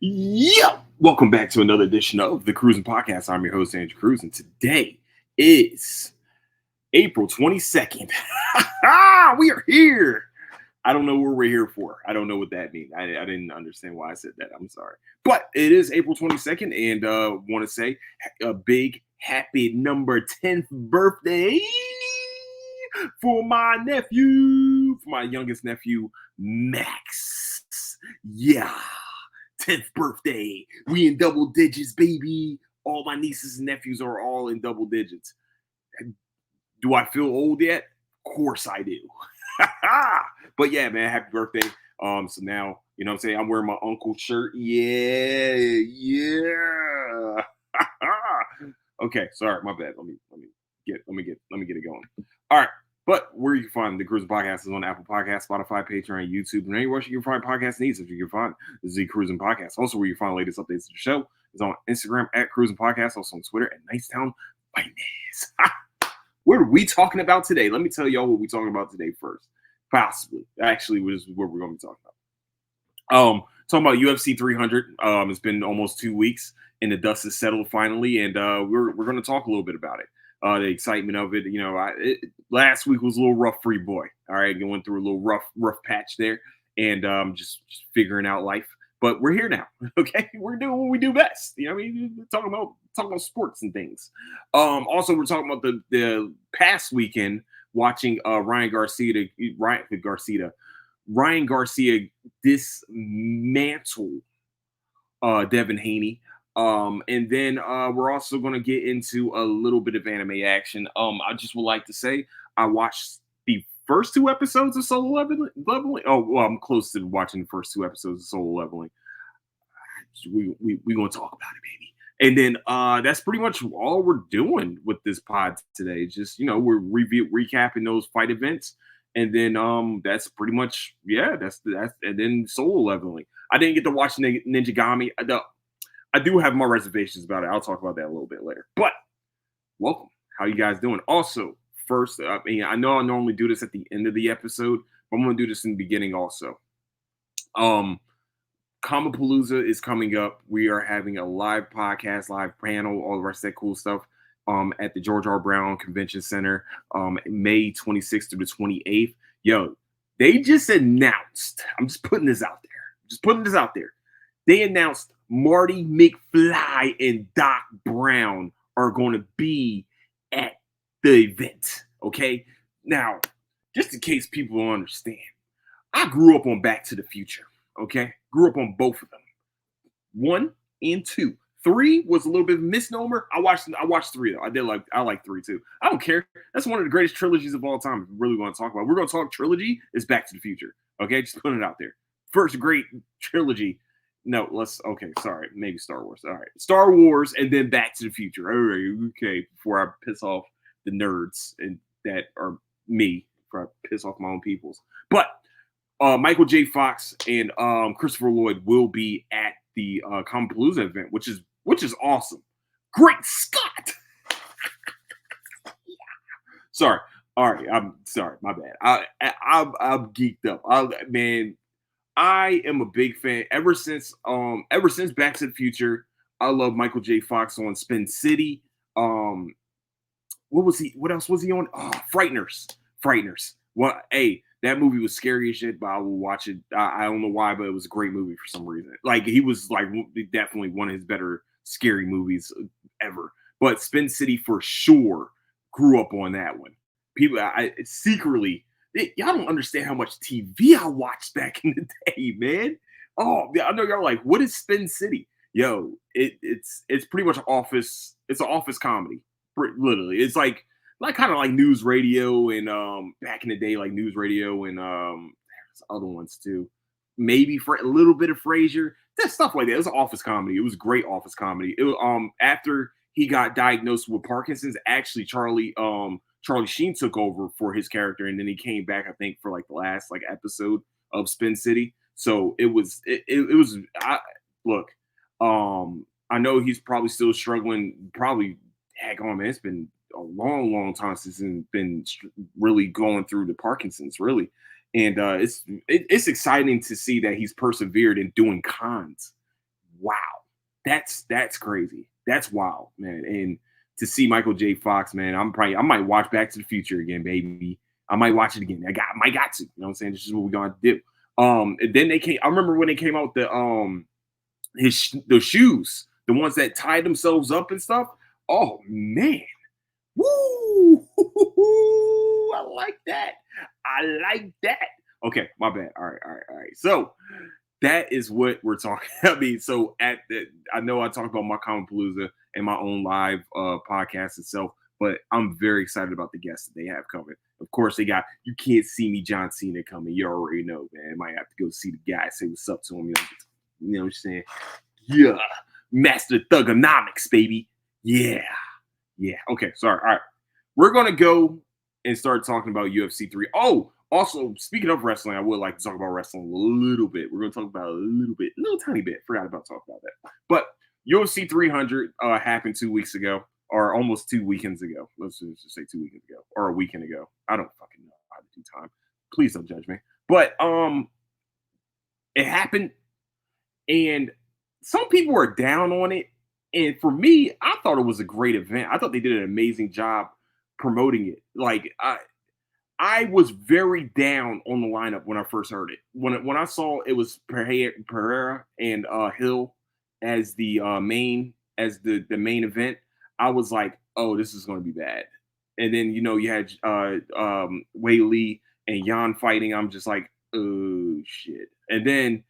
Yo! Welcome back to another edition of the Cruising Podcast. I'm your host, Andrew Cruz, and today is April 22nd. We are here. I don't know what we're here for. I don't know what that means. I didn't understand why I said that. I'm sorry. But it is April 22nd, and want to say a big happy number 10th birthday for my nephew, for my youngest nephew, Max. Yeah. 10th birthday. We in double digits, baby. All my nieces and nephews are all in double digits. Do I feel old yet? Of course I do. But yeah, man, happy birthday. So now, you know what I'm saying? I'm wearing my uncle's shirt. Yeah. Okay, sorry, my bad. Let me get it going. All right. But where you can find the Cruising Podcast is on Apple Podcasts, Spotify, Patreon, YouTube, and anywhere you can find podcast needs. If you can find the Z Cruising Podcast. Also, where you find the latest updates to the show is on Instagram at Cruising Podcast, also on Twitter at Nicetown Finance. What are we talking about today? Let me tell y'all what we're talking about today first. Possibly. Actually, this is what we're going to be talking about. Talking about UFC 300. It's been almost 2 weeks, and the dust is settled finally, and we're going to talk a little bit about it. The excitement of it. You know, last week was a little rough for your boy. All right, going through a little rough patch there, and just figuring out life. But we're here now. Okay, we're doing what we do best. You know, what I mean, we're talking about sports and things. Also, we're talking about the past weekend watching Ryan Garcia dismantle Devin Haney. And then we're also going to get into a little bit of anime action. I just would like to say I watched the first 2 episodes of Solo Leveling. Oh, well, I'm close to watching the first 2 episodes of Solo Leveling. We're going to talk about it, baby. And then that's pretty much all we're doing with this pod today. Just, you know, we're recapping those fight events. And then that's pretty much, yeah, that's and then Solo Leveling. I didn't get to watch Ninjagami. I do have more reservations about it. I'll talk about that a little bit later. But welcome. How you guys doing? Also, first, I know I normally do this at the end of the episode, but I'm going to do this in the beginning also. Comapalooza is coming up. We are having a live podcast, live panel, all the rest of that cool stuff at the George R. Brown Convention Center May 26th through the 28th. Yo, they just announced, I'm just putting this out there. They announced Marty McFly and Doc Brown are going to be at the event, okay? Now, just in case people don't understand, I grew up on Back to the Future, okay? Grew up on both of them. 1 and 2. 3 was a little bit of a misnomer. I watched 3 though. I like 3 too. I don't care. That's one of the greatest trilogies of all time. If we really want to talk about it. We're going to talk trilogy is Back to the Future, okay? Just putting it out there. First great trilogy. No, sorry. Maybe Star Wars. All right. Star Wars and then Back to the Future. All right, okay. Before I piss off the nerds and that are me, before I piss off my own peoples. But Michael J. Fox and Christopher Lloyd will be at the Comapalooza event, which is awesome. Great Scott! Yeah. Sorry. All right. I'm sorry. My bad. I'm geeked up. I am a big fan. Ever since Back to the Future, I love Michael J. Fox on Spin City. What else was he on? Oh, Frighteners. Well, hey, that movie was scary as shit, but I will watch it. I don't know why, but it was a great movie for some reason. Like, he was like definitely one of his better scary movies ever. But Spin City for sure grew up on that one. People, I secretly. Y'all don't understand how much TV I watched back in the day, man. Oh, I know y'all like, what is Spin City? Yo, it's pretty much office. It's an office comedy, literally. It's like kind of like news radio and back in the day, like news radio and there's other ones too. Maybe for a little bit of Frasier, that stuff like that. It was an office comedy. It was great office comedy. It was, after he got diagnosed with Parkinson's, actually Charlie Sheen took over for his character, and then he came back, I think, for like the last like episode of Spin City. So it was. I know he's probably still struggling. Probably, heck on, man. It's been a long time since he's been really going through the Parkinson's, really, and it's exciting to see that he's persevered in doing cons. wow, that's crazy. That's wild, man. And to see Michael J. Fox, man, I might watch Back to the Future again, baby. I might watch it again. Might got to. You know what I'm saying? This is what we're gonna do. And then they came. I remember when they came out with the shoes, the ones that tied themselves up and stuff. Oh man, woo! I like that. I like that. Okay, my bad. All right, all right, all right. So that is what we're talking. I mean, so I know I talked about my Common Palooza and my own live podcast itself, but I'm very excited about the guests that they have coming. Of course, they got You Can't See Me John Cena coming. You already know, man. Might have to go see the guy, say what's up to him. You know what I'm saying? Yeah, Master Thugonomics, baby. Yeah, yeah. Okay, sorry. All right, we're gonna go and start talking about UFC 3. Oh, also, speaking of wrestling, I would like to talk about wrestling a little bit. We're going to talk about a little tiny bit. Forgot about talking about that. But UFC 300 happened 2 weeks ago, or almost 2 weekends ago. Let's just say 2 weekends ago, or a weekend ago. I don't fucking know how to do time. Please don't judge me. But it happened, and some people were down on it. And for me, I thought it was a great event. I thought they did an amazing job promoting it. Like I was very down on the lineup when I first heard it. When I saw it was Pereira and Hill as the main event, I was like, oh, this is going to be bad. And then you had Wei Lee and Yan fighting. I'm just like, oh shit. And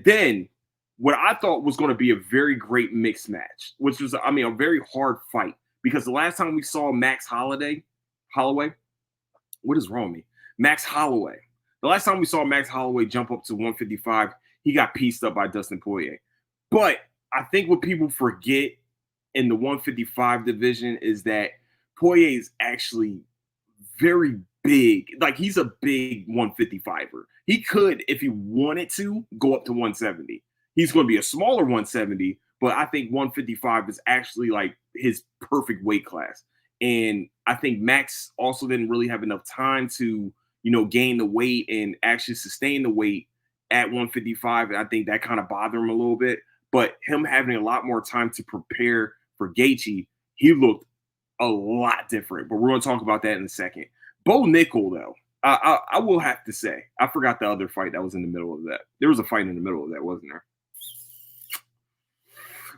then what I thought was going to be a very great mixed match, which was a very hard fight, because the last time we saw Holloway, what is wrong with me? Max Holloway. The last time we saw Max Holloway jump up to 155, he got pieced up by Dustin Poirier. But I think what people forget in the 155 division is that Poirier is actually very big. Like, he's a big 155er. He could, if he wanted to, go up to 170. He's going to be a smaller 170, but I think 155 is actually like his perfect weight class. And I think Max also didn't really have enough time to, gain the weight and actually sustain the weight at 155. And I think that kind of bothered him a little bit. But him having a lot more time to prepare for Gaethje, he looked a lot different. But we're going to talk about that in a second. Bo Nickel, though, I will have to say, I forgot the other fight that was in the middle of that. There was a fight in the middle of that, wasn't there?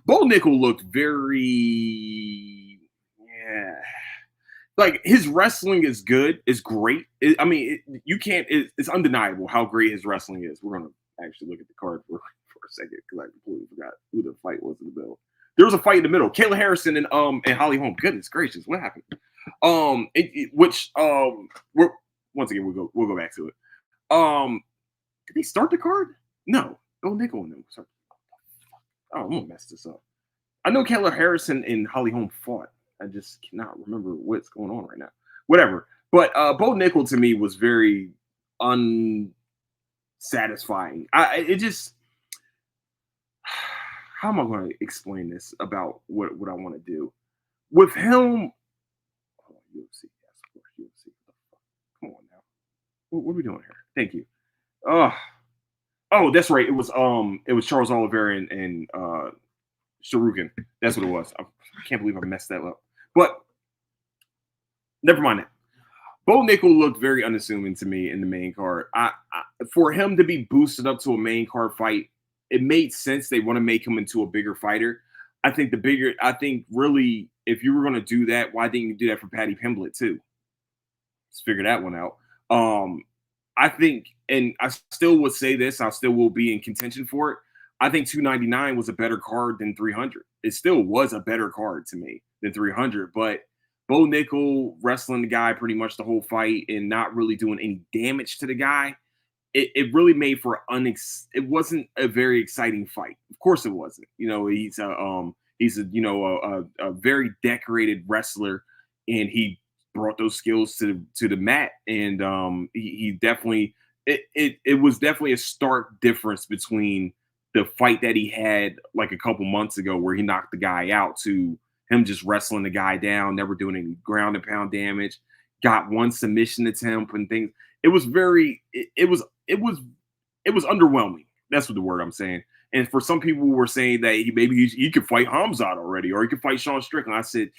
Bo Nickel looked very, like, his wrestling is good, is great. It's undeniable how great his wrestling is. We're gonna actually look at the card for a second, because I completely forgot who the fight was in the middle. There was a fight in the middle. Kayla Harrison and Holly Holm. Goodness gracious, what happened? Once again we'll go back to it. Did they start the card? No, Bo Nickel and them started. Oh, I'm gonna mess this up. I know Kayla Harrison and Holly Holm fought. I just cannot remember what's going on right now. Whatever. But Bo Nickel to me was very unsatisfying. How am I going to explain this about what I want to do with him? Oh, UFC, yes, of course, UFC. Come on now. What are we doing here? Thank you. Oh, that's right. It was Charles Oliveira and Sharukin. That's what it was. I can't believe I messed that up. But never mind that. Bo Nickel looked very unassuming to me in the main card. For him to be boosted up to a main card fight, it made sense. They want to make him into a bigger fighter. I think really, if you were going to do that, why didn't you do that for Paddy Pimblett too? Let's figure that one out. I think, and I still would say this, I still will be in contention for it. I think 299 was a better card than 300. It still was a better card to me than 300, but Bo Nickel wrestling the guy pretty much the whole fight and not really doing any damage to the guy, it really made for it wasn't a very exciting fight. Of course it wasn't. He's a very decorated wrestler, and he brought those skills to the mat, and he definitely it was definitely a stark difference between the fight that he had like a couple months ago where he knocked the guy out to him just wrestling the guy down, never doing any ground and pound damage, got one submission attempt and things. It was underwhelming. That's what the word I'm saying. And for some people were saying that he could fight Hamzat already, or he could fight Sean Strickland. I said,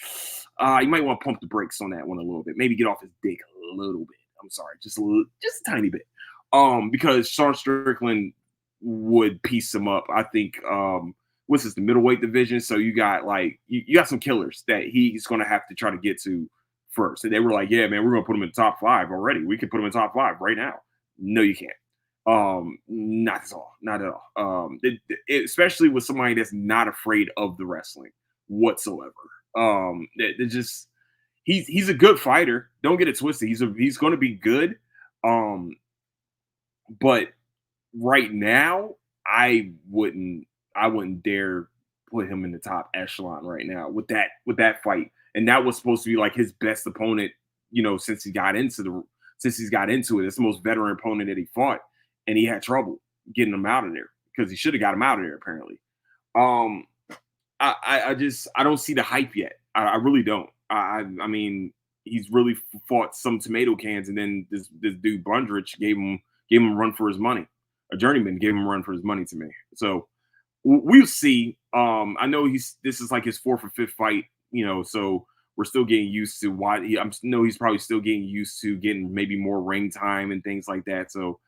you might want to pump the brakes on that one a little bit. Maybe get off his dick a little bit. I'm sorry, just a tiny bit. Because Sean Strickland would piece him up. I think what's this, the middleweight division? So you got you got some killers that he's gonna have to try to get to first. And they were like, yeah, man, we're gonna put him in the top 5 already. We can put him in top 5 right now. No, you can't. Not at all. Not at all. Especially with somebody that's not afraid of the wrestling whatsoever. It just he's a good fighter. Don't get it twisted. He's going to be good. But right now, I wouldn't dare put him in the top echelon right now with that fight. And that was supposed to be like his best opponent, since he's got into it. It's the most veteran opponent that he fought, and he had trouble getting him out of there because he should have got him out of there apparently. I don't see the hype yet. I really don't. I mean, he's really fought some tomato cans, and then this dude Bundrich gave him a run for his money. A journeyman gave him a run for his money to me. So we'll see. I know this is like his 4th or 5th fight, so we're still getting used to he's probably still getting used to getting maybe more ring time and things like that. So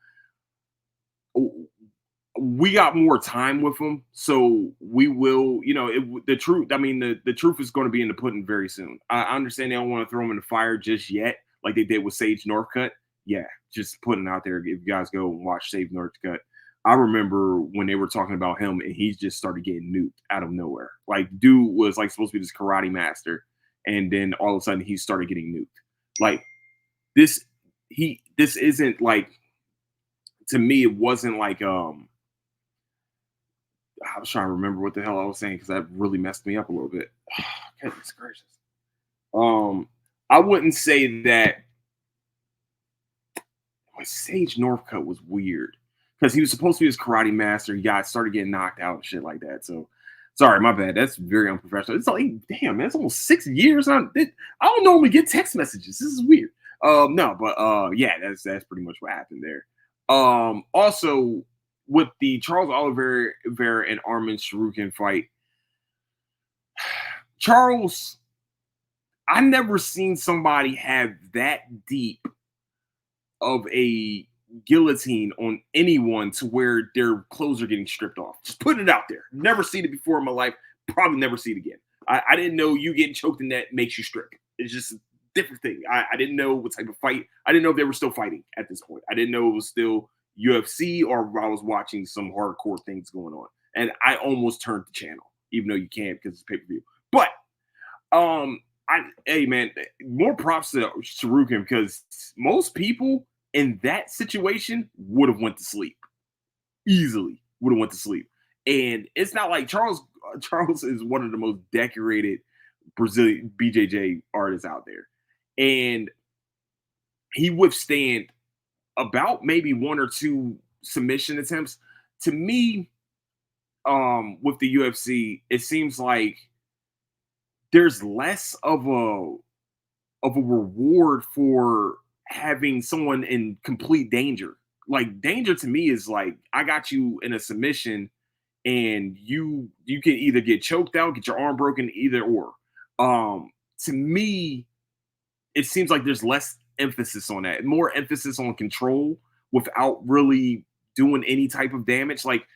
we got more time with him, so we will, the truth. I mean, the truth is going to be in the pudding very soon. I understand they don't want to throw him in the fire just yet, like they did with Sage Northcutt. Yeah, just putting it out there. If you guys go and watch Sage Northcutt, I remember when they were talking about him, and he just started getting nuked out of nowhere. Like, dude was like supposed to be this karate master, and then all of a sudden he started getting nuked. Like this isn't like, to me, it wasn't like I was trying to remember what the hell I was saying because that really messed me up a little bit. Goodness gracious. I wouldn't say that Sage Northcutt was weird because he was supposed to be his karate master. He started getting knocked out and shit like that. So sorry, my bad. That's very unprofessional. It's like, damn, man, it's almost 6 years. I don't normally get text messages. This is weird. No, but yeah, that's pretty much what happened there. Also with the Charles Oliveira and Armin Sharukin fight, Charles, I never seen somebody have that deep of a guillotine on anyone to where their clothes are getting stripped off. Just put it out there. Never seen it before in my life. Probably never see it again. I didn't know you getting choked in that makes you strip. It's just a different thing. I didn't know what type of fight. I didn't know if they were still fighting at this point. I didn't know it was still UFC or I was watching some hardcore things going on. And I almost turned the channel, even though you can't because it's pay-per-view. But hey man, more props to Sharukin because most people in that situation would have went to sleep. Easily would have went to sleep. And it's not like Charles is one of the most decorated Brazilian BJJ artists out there. And he withstand about maybe 1 or 2 submission attempts. To me, with the UFC, it seems like there's less of a reward for having someone in complete danger. Like, danger to me is like, I got you in a submission and you can either get choked out, get your arm broken, either or. To me, it seems like there's less emphasis on that, more emphasis on control without really doing any type of damage. Like,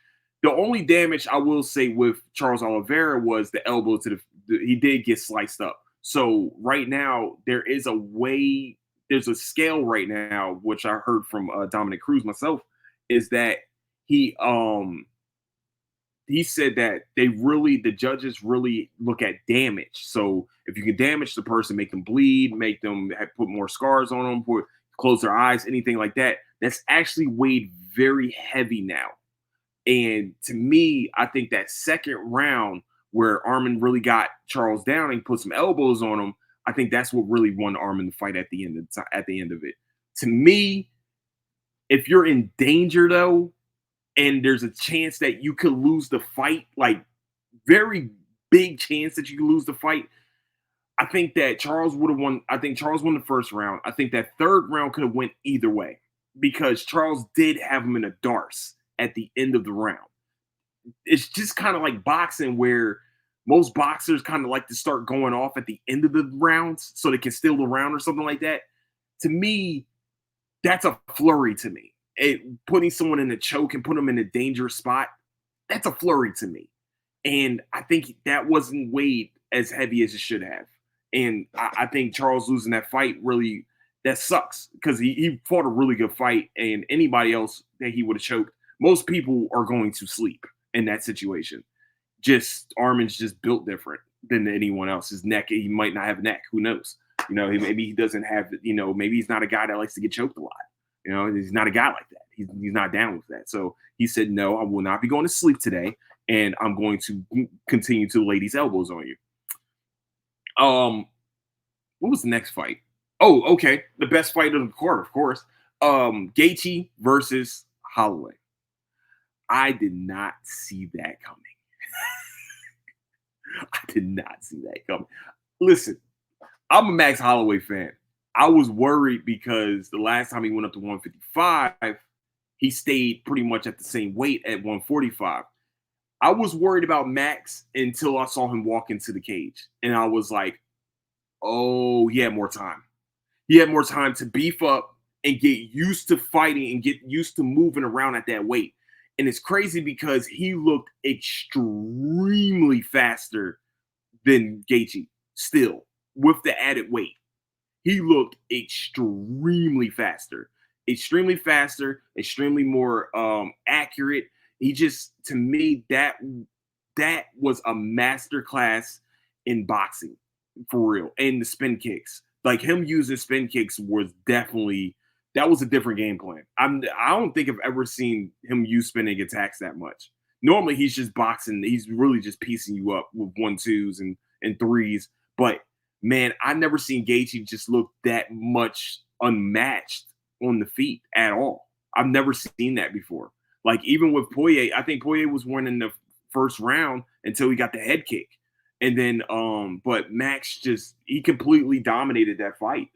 the only damage I will say with Charles Oliveira was the elbow to he did get sliced up. So right now there's a scale right now, which I heard from Dominic Cruz myself, is that he said that the judges really look at damage. So if you can damage the person, make them bleed, make them put more scars on them, close their eyes, anything like that, that's actually weighed very heavy now. And to me, I think that second round where Armin really got Charles down and put some elbows on him, I think that's what really won Armin the fight at the end of it. To me, if you're in danger though, and there's a chance that you could lose the fight, like very big chance that you could lose the fight, I think that Charles would have won. I think Charles won the first round. I think that third round could have went either way because Charles did have him in a darce at the end of the round. it's just kind of like boxing where most boxers kind of like to start going off at the end of the rounds so they can steal the round or something like that. To me, that's a flurry to me. Putting someone in a choke and put them in a dangerous spot, that's a flurry to me. And I think that wasn't weighed as heavy as it should have. And I think Charles losing that fight really, that sucks because he fought a really good fight. And anybody else that he would have choked, most people are going to sleep in that situation. Just Armin's just built different than anyone else. His neck, he might not have a neck. Who knows? Maybe he doesn't have, maybe he's not a guy that likes to get choked a lot. He's not a guy like that. He's not down with that. So he said, no, I will not be going to sleep today. And I'm going to continue to lay these elbows on you. What was the next fight? Oh, okay. The best fight of the card, of course. Gaethje versus Holloway. I did not see that coming. I did not see that coming. Listen, I'm a Max Holloway fan. I was worried because the last time he went up to 155, he stayed pretty much at the same weight at 145. I was worried about Max until I saw him walk into the cage. And I was like, oh, he had more time. He had more time to beef up and get used to fighting and get used to moving around at that weight. And it's crazy because he looked extremely faster than Gaethje still with the added weight. He looked extremely faster, extremely more accurate. He just, to me, that was a masterclass in boxing for real. And the spin kicks, like him using spin kicks was definitely, that was a different game plan. I don't think I've ever seen him use spinning attacks that much. Normally he's just boxing. He's really just piecing you up with 1-2s and 3s. But man, I've never seen Gaethje just look that much unmatched on the feet at all. I've never seen that before. Like even with Poirier, I think Poirier was winning the first round until he got the head kick. And then, but Max he completely dominated that fight.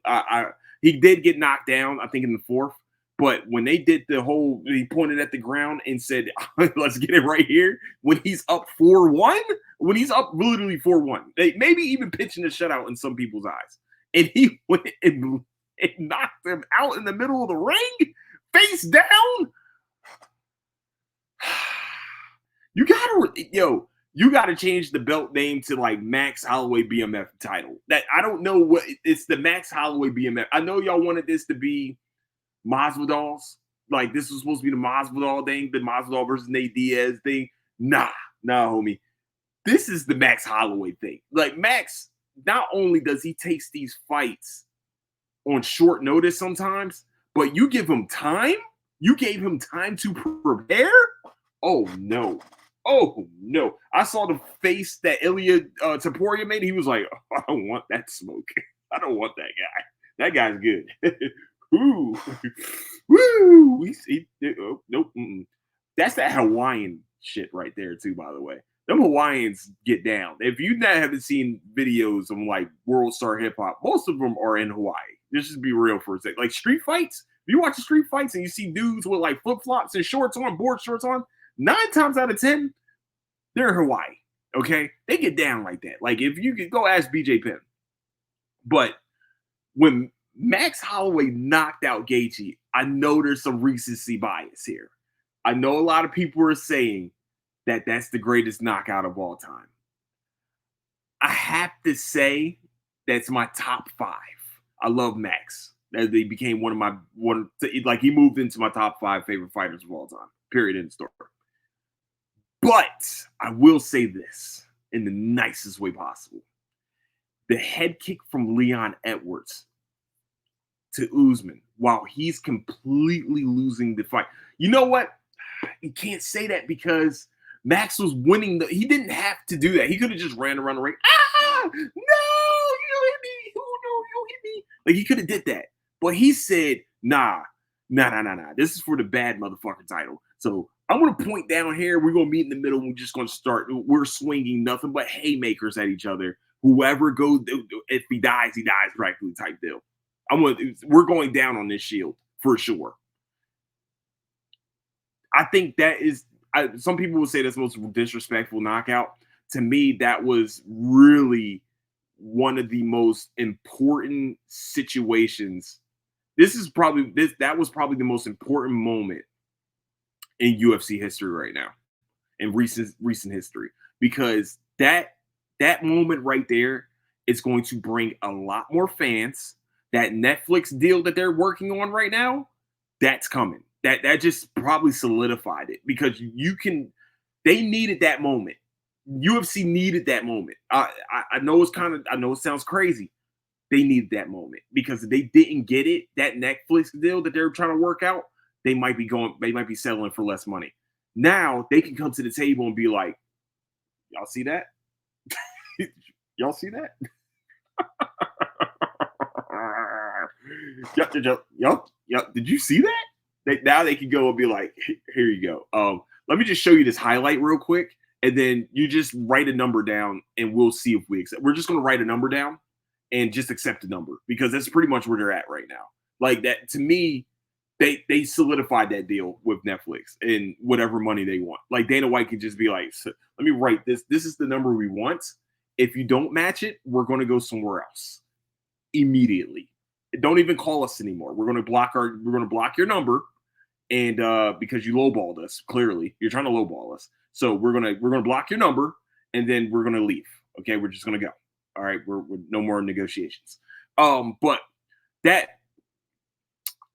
He did get knocked down, I think, in the fourth. But when they did he pointed at the ground and said, let's get it right here. When he's up 4-1, when he's up literally 4-1, maybe even pitching a shutout in some people's eyes. And he went and knocked him out in the middle of the ring, face down. You gotta change the belt name to like Max Holloway BMF title. That I don't know what it's the Max Holloway BMF. I know y'all wanted this to be Masvidal's. Like this was supposed to be the Masvidal thing, the Masvidal versus Nate Diaz thing. Nah, homie. This is the Max Holloway thing. Like Max, not only does he take these fights on short notice sometimes, but you give him time. You gave him time to prepare. Oh no. I saw the face that Ilya Taporia made. He was like, oh, I don't want that smoke. I don't want that guy. That guy's good. Ooh. Woo. Nope. That's that Hawaiian shit right there, too, by the way. Them Hawaiians get down. If you haven't seen videos of like World Star Hip Hop, most of them are in Hawaii. Let's just be real for a second. Like street fights, if you watch the street fights and you see dudes with like flip-flops and shorts on, board shorts on, 9 times out of 10, they're in Hawaii, okay? They get down like that. Like, if you could go ask BJ Penn. But when Max Holloway knocked out Gaethje, I know there's some recency bias here. I know a lot of people are saying that that's the greatest knockout of all time. I have to say that's my top 5. I love Max. They became he moved into my top 5 favorite fighters of all time. Period, end story. But I will say this in the nicest way possible. The head kick from Leon Edwards to Usman while he's completely losing the fight. You know what? You can't say that because Max was winning. He didn't have to do that. He could have just ran around the ring. No, you hit me. Oh, no, you hit me. Like, he could have did that. But he said, nah. This is for the bad motherfucking title. So I'm going to point down here. We're going to meet in the middle. We're just going to start. We're swinging nothing but haymakers at each other. Whoever goes, if he dies practically type deal. We're going down on this shield for sure. I think that is some people would say that's the most disrespectful knockout. To me, that was really one of the most important situations. That was probably the most important moment in UFC history right now, in recent history, because that moment right there is going to bring a lot more fans. That Netflix deal that they're working on right now, that's coming. That just probably solidified it, because you can. They needed that moment. UFC needed that moment. I know I know it sounds crazy. They needed that moment, because if they didn't get it, that Netflix deal that they're trying to work out, they might be settling for less money. Now they can come to the table and be like, y'all see that? Y'all see that? Yup. Did you see that? Now they can go and be like, here you go. Let me just show you this highlight real quick, and then you just write a number down, and we'll see if we accept. We're just going to write a number down and just accept the number, because that's pretty much where they're at right now. Like that, to me, they solidified that deal with Netflix and whatever money they want. Like Dana White can just be like, let me write this. This is the number we want. If you don't match it, we're going to go somewhere else immediately. Don't even call us anymore. We're going to block your number, and because you lowballed us, clearly you're trying to lowball us. So we're gonna block your number, and then we're gonna leave. Okay, we're just gonna go. All right, we're no more negotiations. But that,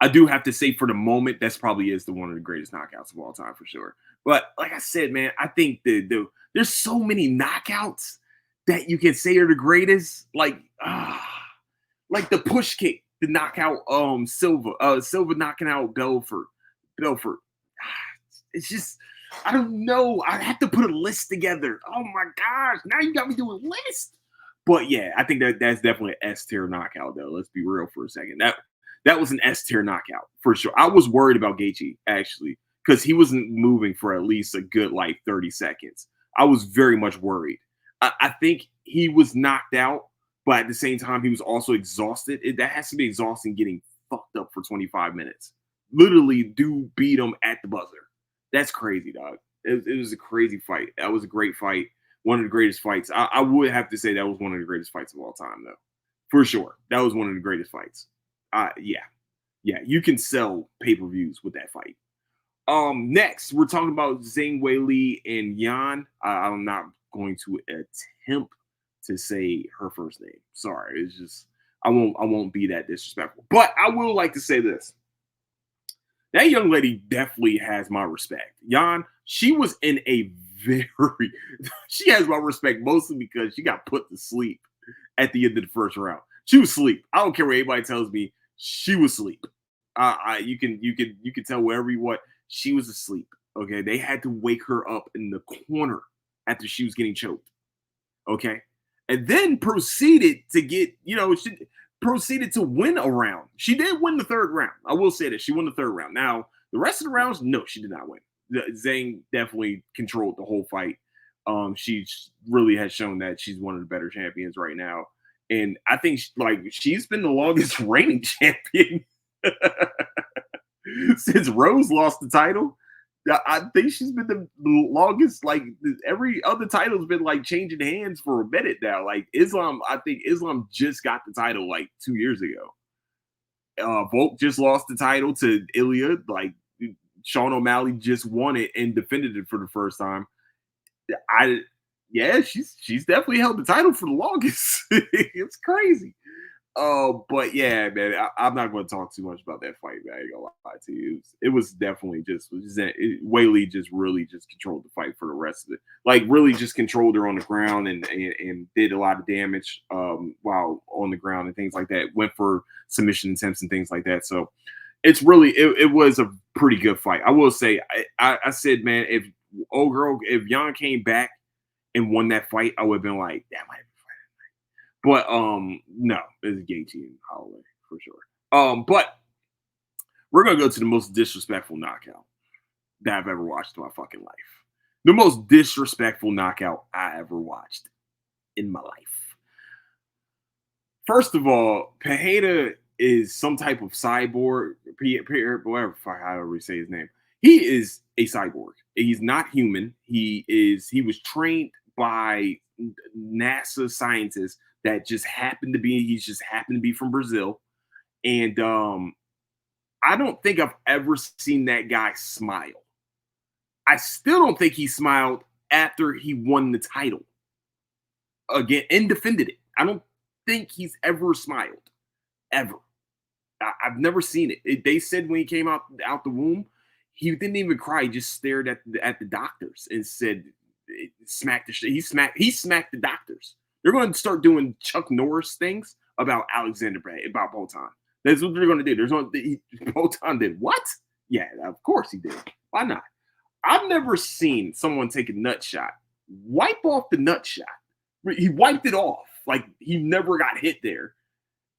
I do have to say, for the moment, that's probably is one of the greatest knockouts of all time for sure. But like I said, man, I think there's so many knockouts that you can say are the greatest. Like the push kick, the knockout Silva knocking out Belfort. It's just, I don't know. I have to put a list together. Oh my gosh, now you got me doing a list. But yeah, I think that's definitely an S tier knockout, though. Let's be real for a second. That was an S tier knockout for sure. I was worried about Gaethje, actually, because he wasn't moving for at least a good 30 seconds. I was very much worried. I think he was knocked out, but at the same time, he was also exhausted. That has to be exhausting, getting fucked up for 25 minutes. Literally, dude beat him at the buzzer. That's crazy, dog. It was a crazy fight. That was a great fight. One of the greatest fights. I would have to say that was one of the greatest fights of all time, though. For sure. That was one of the greatest fights. Yeah. You can sell pay-per-views with that fight. Next, we're talking about Zhang Weili and Yan. I'm not going to attempt to say her first name. Sorry. It's just, I won't be that disrespectful. But I will like to say this. That young lady definitely has my respect. Yan, she was in a she has my respect mostly because she got put to sleep at the end of the first round. She was asleep. I don't care what anybody tells me. She was asleep. You can tell wherever you want. She was asleep. Okay, they had to wake her up in the corner after she was getting choked. Okay, and then proceeded to win a round. She did win the third round. I will say that she won the third round. Now, the rest of the rounds, no, she did not win. Zhang definitely controlled the whole fight. She really has shown that she's one of the better champions right now. And I think she's been the longest reigning champion since Rose lost the title. I think she's been the longest. Every other title's been changing hands for a minute now. Islam, I think Islam just got the title 2 years ago. Volk just lost the title to Ilya. Sean O'Malley just won it and defended it for the first time. She's definitely held the title for the longest. It's crazy. But yeah, man, I'm not going to talk too much about that fight, man. I ain't gonna lie to you. It was definitely Weili just really just controlled the fight for the rest of it. Really just controlled her on the ground and did a lot of damage while on the ground and things like that. Went for submission attempts and things like that. So it's really it was a pretty good fight. I will say, I said, man, if Yan came back and won that fight, I would have been like, that might have been fight. But no, it's Gaethje and Holloway for sure. But we're gonna go to the most disrespectful knockout that I've ever watched in my fucking life. The most disrespectful knockout I ever watched in my life. First of all, Pereira is some type of cyborg, whatever, however you say his name. He is a cyborg. He's not human. He was trained by NASA scientists that just happened to be he's just happened to be from Brazil. And I don't think I've ever seen that guy smile. I still don't think he smiled after he won the title again and defended it. I don't think he's ever smiled, ever. I've never seen it. They said when he came out the womb, he didn't even cry. He just stared at the doctors and said, "Smack the shit." He smacked the doctors. They're going to start doing Chuck Norris things about about Bolton. That's what they're going to do. Bolton did what? Yeah, of course he did. Why not? I've never seen someone take a nut shot, wipe off the nut shot. He wiped it off like he never got hit there.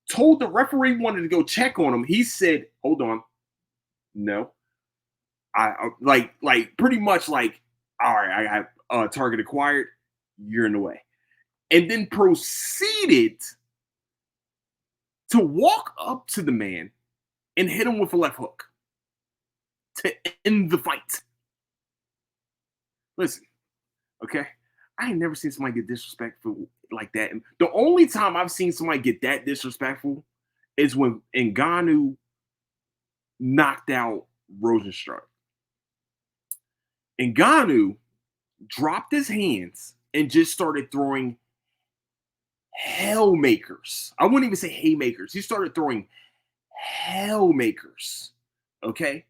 Told the referee wanted to go check on him. He said, "Hold on, no." I like pretty much like, all right, I have target acquired. You're in the way, and then proceeded to walk up to the man and hit him with a left hook to end the fight. Listen, okay, I ain't never seen somebody get disrespectful like that. And the only time I've seen somebody get that disrespectful is when Ngannou knocked out Rosenstruck. Ngannou dropped his hands and just started throwing hellmakers. I wouldn't even say haymakers. He started throwing hellmakers. Okay?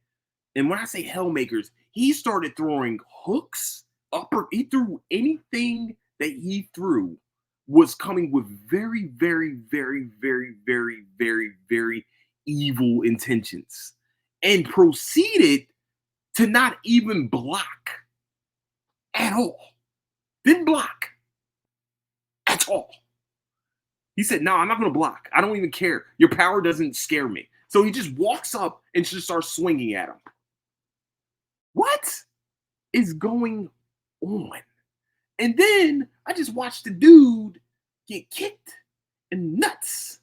And when I say hellmakers, he started throwing hooks, he threw anything that he threw was coming with very, very, very, very, very, very, very evil intentions and proceeded to not even block at all. Didn't block at all. He said, "No, I'm not going to block. I don't even care. Your power doesn't scare me." So he just walks up and just starts swinging at him. What is going on? And then I just watched the dude get kicked in the nuts.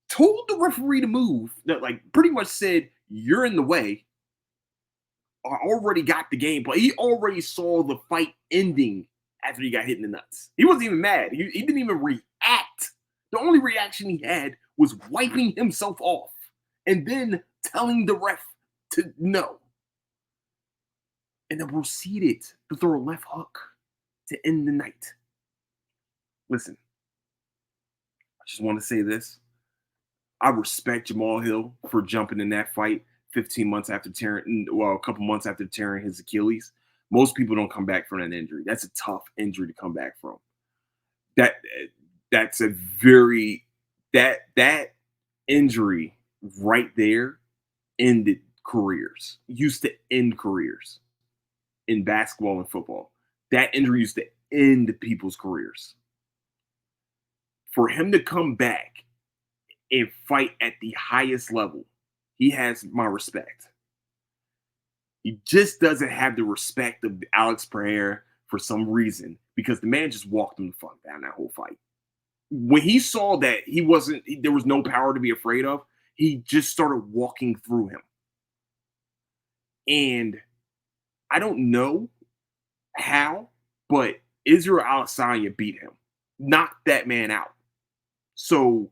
Told the referee to move. That like pretty much said, "You're in the way." I already got the game play. He already saw the fight ending after he got hit in the nuts. He wasn't even mad. He didn't even react. The only reaction he had was wiping himself off and then telling the ref to no. And then proceeded to throw a left hook to end the night. Listen, I just want to say this. I respect Jamal Hill for jumping in that fight 15 months after tearing, a couple months after tearing his Achilles. Most people don't come back from that injury. That's a tough injury to come back from. That's a very that injury right there ended careers. Used to end careers in basketball and football. That injury used to end people's careers. For him to come back and fight at the highest level, he has my respect. He just doesn't have the respect of Alex Pereira for some reason because the man just walked him the fuck down that whole fight. When he saw that there was no power to be afraid of, he just started walking through him. And I don't know how, but Israel Adesanya beat him, knocked that man out. So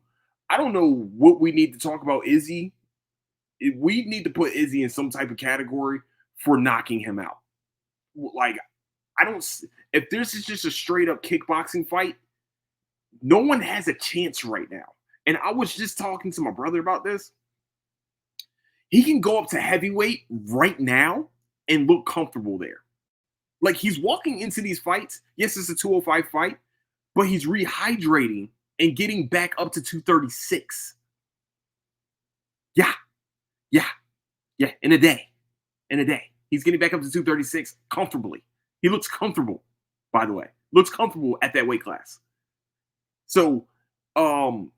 I don't know what we need to talk about Izzy. We need to put Izzy in some type of category for knocking him out. Like, if this is just a straight up kickboxing fight, no one has a chance right now. And I was just talking to my brother about this. He can go up to heavyweight right now and look comfortable there. Like, he's walking into these fights. Yes, it's a 205 fight, but he's rehydrating and getting back up to 236. Yeah. In a day. He's getting back up to 236 comfortably. He looks comfortable, by the way. Looks comfortable at that weight class. So, 4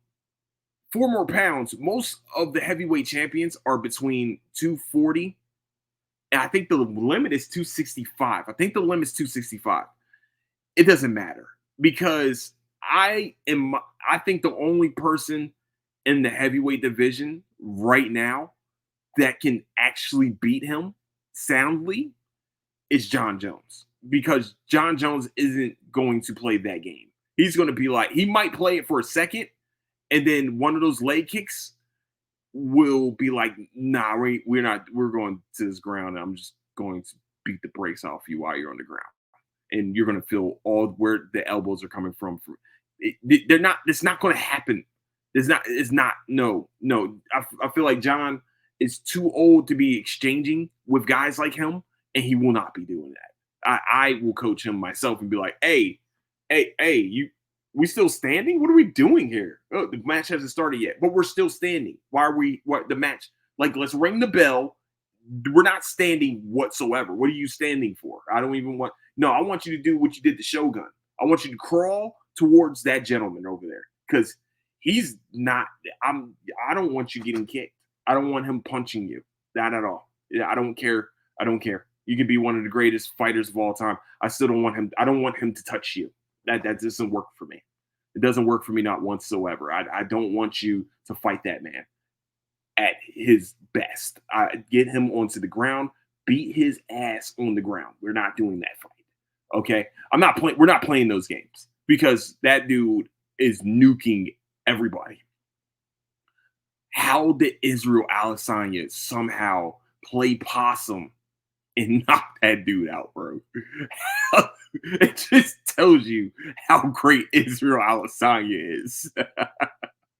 more pounds. Most of the heavyweight champions are between 240, and I think the limit is 265. I think the limit is 265. It doesn't matter because I think the only person in the heavyweight division right now that can actually beat him soundly it's John Jones, because John Jones isn't going to play that game. He's going to be like, he might play it for a second, and then one of those leg kicks will be like, nah, we're not, we're going to this ground, and I'm just going to beat the brakes off you while you're on the ground. And you're going to feel all where the elbows are coming from. They're not, it's not going to happen. It's not, no. I feel like John is too old to be exchanging with guys like him, and he will not be doing that. I will coach him myself and be like, hey, we still standing? What are we doing here? Oh, the match hasn't started yet, but we're still standing. Why are we, what the match? Like, let's ring the bell. We're not standing whatsoever. What are you standing for? I don't even want, no, I want you to do what you did to Shogun. I want you to crawl towards that gentleman over there, because he's not, I don't want you getting kicked. I don't want him punching you. Not at all. Yeah, I don't care. I don't care. You could be one of the greatest fighters of all time. I still don't want him. I don't want him to touch you. That doesn't work for me. It doesn't work for me, not whatsoever. I don't want you to fight that man at his best. Get him onto the ground, beat his ass on the ground. We're not doing that fight. Okay? I'm not playing. We're not playing those games, because that dude is nuking everybody. How did Israel Adesanya somehow play possum and knock that dude out, bro? It just tells you how great Israel Adesanya is.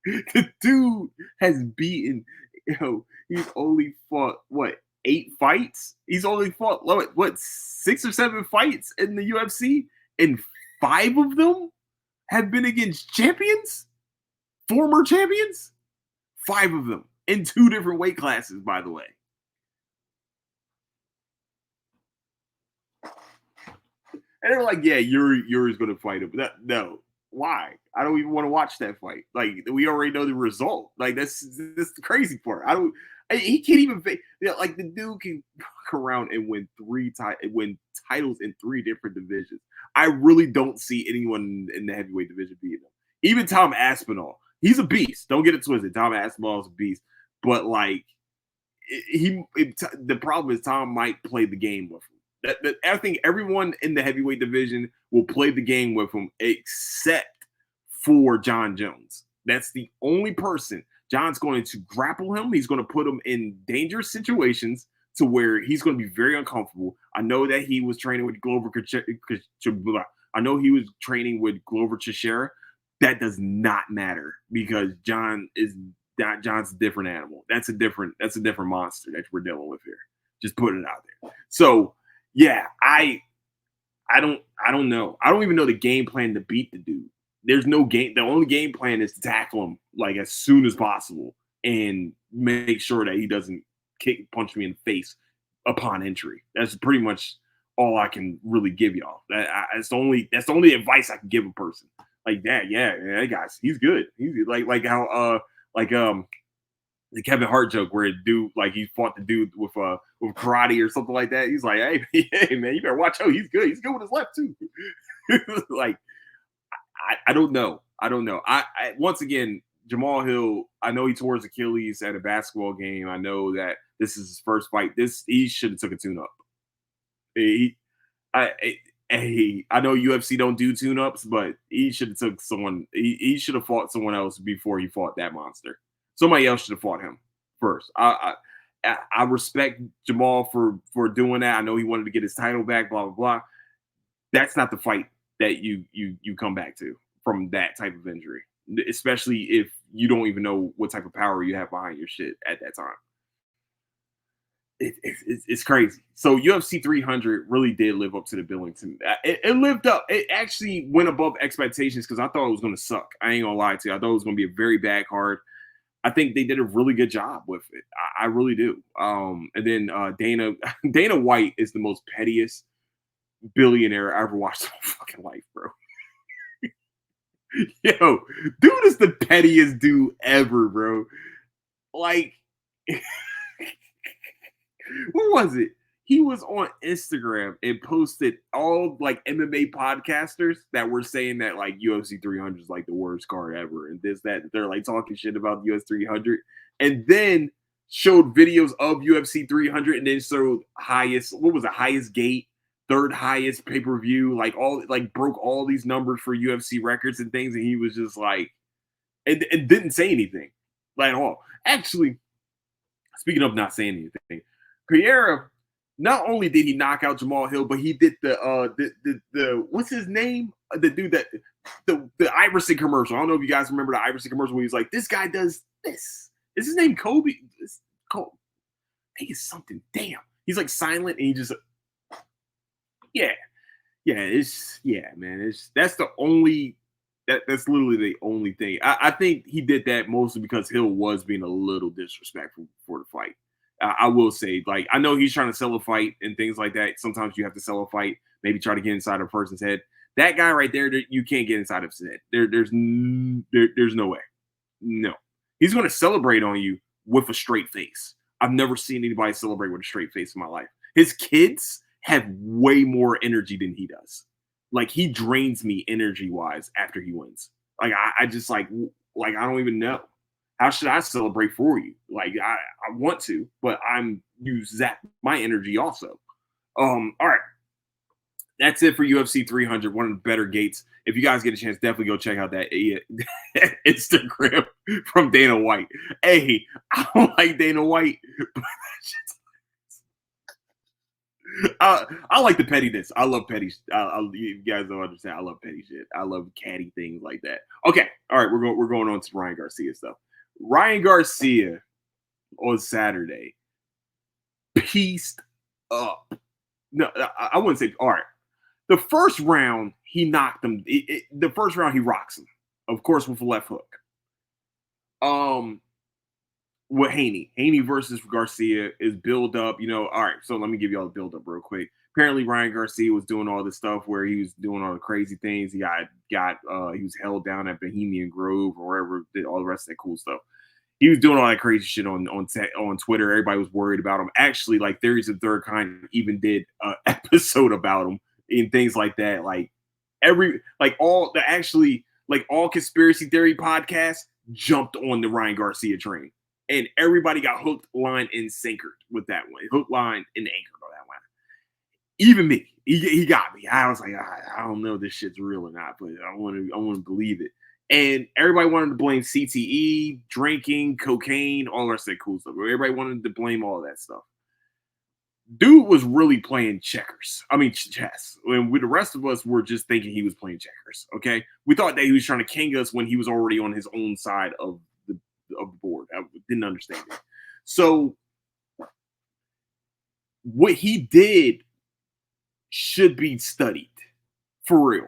The dude has beaten, he's only fought, what, 8 fights? He's only fought, what, 6 or 7 fights in the UFC? And 5 of them have been against champions? Former champions? 5 of them in 2 different weight classes, by the way. And they're like, yeah, Yuri's going to fight him. No, why? I don't even want to watch that fight. Like, we already know the result. Like, that's the crazy part. He can't even, like, the dude can walk around and win titles in 3 different divisions. I really don't see anyone in the heavyweight division beating him. Even Tom Aspinall. He's a beast. Don't get it twisted. Tom Aspinall is a beast. But, like, the problem is Tom might play the game with him. I think everyone in the heavyweight division will play the game with him except for John Jones. That's the only person. John's going to grapple him. He's going to put him in dangerous situations to where he's going to be very uncomfortable. I know that he was training with Glover Teixeira. That does not matter, because John's a different animal. That's a different monster that we're dealing with here. Just putting it out there. So yeah, I don't know. I don't even know the game plan to beat the dude. There's no game. The only game plan is to tackle him like as soon as possible and make sure that he doesn't punch me in the face upon entry. That's pretty much all I can really give y'all. That's the only advice I can give a person. Like that, yeah, guys, he's good. He's like how the Kevin Hart joke where a dude, like, he fought the dude with karate or something like that. He's like, hey man, you better watch out. He's good. He's good with his left too. Like, I don't know. I once again, Jamal Hill, I know he tore his Achilles at a basketball game. I know that this is his first fight. He should have took a tune-up. I know UFC don't do tune-ups, but he should have took someone. He should have fought someone else before he fought that monster. Somebody else should have fought him first. I respect Jamal for doing that. I know he wanted to get his title back. Blah blah blah. That's not the fight that you come back to from that type of injury, especially if you don't even know what type of power you have behind your shit at that time. It's crazy. So UFC 300 really did live up to the billing to me. It lived up. It actually went above expectations, because I thought it was going to suck. I ain't gonna lie to you. I thought it was going to be a very bad card. I think they did a really good job with it. I really do. And then Dana White is the most pettiest billionaire I ever watched in my fucking life, bro. Yo, dude is the pettiest dude ever, bro. Like, what was it? He was on Instagram and posted all like MMA podcasters that were saying that like UFC 300 is like the worst card ever, and this, that, they're like talking shit about UFC 300, and then showed videos of UFC 300, and then showed highest gate, third highest pay-per-view, like all like broke all these numbers for UFC records and things, and he was just like, it didn't say anything, like at all. Actually, speaking of not saying anything, Pereira, not only did he knock out Jamal Hill, but he did the what's his name? The dude that the Iverson commercial. I don't know if you guys remember the Iverson commercial where he's like, this guy does this. Is his name Kobe? It's Kobe. I think it's something. Damn. He's like silent and he just yeah. Yeah, it's yeah, man. That's the only that's literally the only thing. I think he did that mostly because Hill was being a little disrespectful for the fight. I will say, like, I know he's trying to sell a fight and things like that. Sometimes you have to sell a fight, maybe try to get inside a person's head. That guy right there, you can't get inside of his head. There's no way. No, he's going to celebrate on you with a straight face. I've never seen anybody celebrate with a straight face in my life. His kids have way more energy than he does. Like he drains me energy wise after he wins. Like I just like I don't even know. How should I celebrate for you? Like I want to, but I'm you zap my energy also. All right. That's it for UFC 300, one of the better gates. If you guys get a chance, definitely go check out that Instagram from Dana White. Hey, I don't like Dana White, but I like the pettiness. I love petty. You guys don't understand. I love petty shit. I love catty things like that. Okay, all right. We're going on to Ryan Garcia stuff. Ryan Garcia on Saturday pieced up. No, I wouldn't say. All right, the first round he knocked him. The first round he rocks him, of course, with a left hook. With Haney versus Garcia is build up. You know, all right. So let me give you all the build up real quick. Apparently, Ryan Garcia was doing all this stuff where he was doing all the crazy things. He he was held down at Bohemian Grove or wherever, did all the rest of that cool stuff. He was doing all that crazy shit on Twitter. Everybody was worried about him. Actually, like Theories of Third Kind even did an episode about him and things like that. Like all conspiracy theory podcasts jumped on the Ryan Garcia train. And everybody got hooked, line, and sinkered with that one. Hook, line, and anchored on that one. Even me. He got me. I was like, I don't know if this shit's real or not, but I want to believe it. And everybody wanted to blame CTE, drinking, cocaine, all the rest of that cool stuff. Everybody wanted to blame all of that stuff. Dude was really playing chess. When the rest of us were just thinking he was playing checkers, okay? We thought that he was trying to king us when he was already on his own side of the board. I didn't understand it. So what he did should be studied for real.